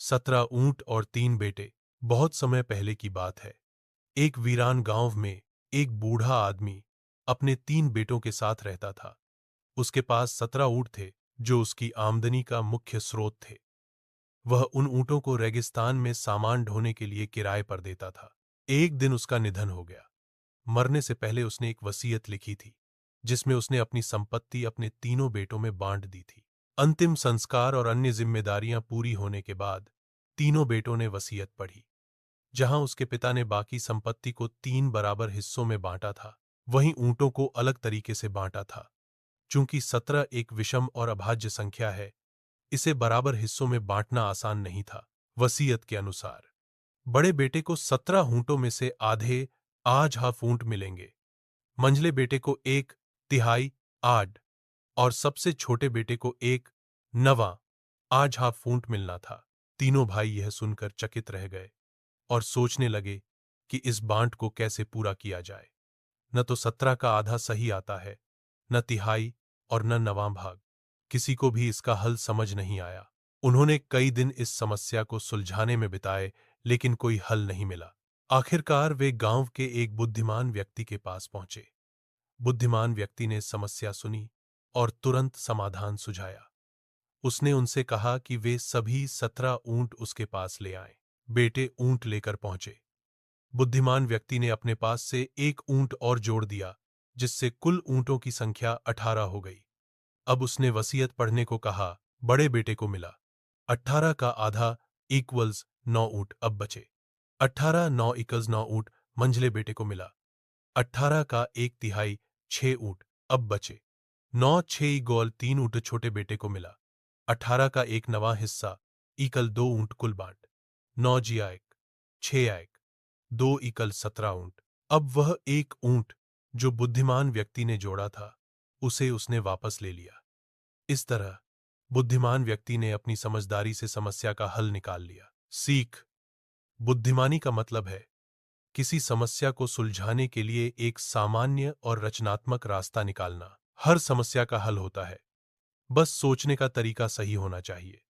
17 ऊंट और 3 बेटे। बहुत समय पहले की बात है। एक वीरान गांव में एक बूढ़ा आदमी अपने 3 बेटों के साथ रहता था। उसके पास 17 ऊंट थे, जो उसकी आमदनी का मुख्य स्रोत थे। वह उन ऊंटों को रेगिस्तान में सामान ढोने के लिए किराए पर देता था। एक दिन उसका निधन हो गया। मरने से पहले उसने एक वसीयत लिखी थी, जिसमें उसने अपनी संपत्ति अपने तीनों बेटों में बांट दी थी। अंतिम संस्कार और अन्य जिम्मेदारियां पूरी होने के बाद तीनों बेटों ने वसीयत पढ़ी। जहां उसके पिता ने बाकी संपत्ति को 3 बराबर हिस्सों में बांटा था, वहीं ऊंटों को अलग तरीके से बांटा था। चूंकि 17 एक विषम और अभाज्य संख्या है, इसे बराबर हिस्सों में बांटना आसान नहीं था। वसीयत के अनुसार बड़े बेटे को 17 ऊंटों में से आधे आज हाफ ऊंट मिलेंगे, मंझले बेटे को 1/3 आड और सबसे छोटे बेटे को 1/9 आज हाफ ऊंट मिलना था। तीनों भाई यह सुनकर चकित रह गए और सोचने लगे कि इस बांट को कैसे पूरा किया जाए। न तो 17 का आधा सही आता है, न तिहाई और न नवां भाग। किसी को भी इसका हल समझ नहीं आया। उन्होंने कई दिन इस समस्या को सुलझाने में बिताए, लेकिन कोई हल नहीं मिला। आखिरकार वे गांव के एक बुद्धिमान व्यक्ति के पास पहुंचे। बुद्धिमान व्यक्ति ने समस्या सुनी और तुरंत समाधान सुझाया। उसने उनसे कहा कि वे सभी 17 ऊंट उसके पास ले आएं। बेटे ऊंट लेकर पहुंचे। बुद्धिमान व्यक्ति ने अपने पास से एक ऊंट और जोड़ दिया, जिससे कुल ऊंटों की संख्या 18 हो गई। अब उसने वसीयत पढ़ने को कहा। बड़े बेटे को मिला 18 का आधा इक्वल्स 9 ऊंट अब बचे। 18 9 इक्वल्स 9 ऊंट मंझले बेटे को मिला। 18 का 1/3 6 ऊंट अब बचे। 9 6 इक्वल 3 ऊंट छोटे बेटे को मिला। 18 का 1/9 हिस्सा इक्वल 2 ऊंट कुल बांट। 9 जिया 1 6 1 2 इक्वल 17 ऊंट। अब वह एक ऊंट जो बुद्धिमान व्यक्ति ने जोड़ा था, उसे उसने वापस ले लिया। इस तरह बुद्धिमान व्यक्ति ने अपनी समझदारी से समस्या का हल निकाल लिया। सीख: बुद्धिमानी का मतलब है किसी समस्या को सुलझाने के लिए एक सामान्य और रचनात्मक रास्ता निकालना। हर समस्या का हल होता है, बस सोचने का तरीका सही होना चाहिए।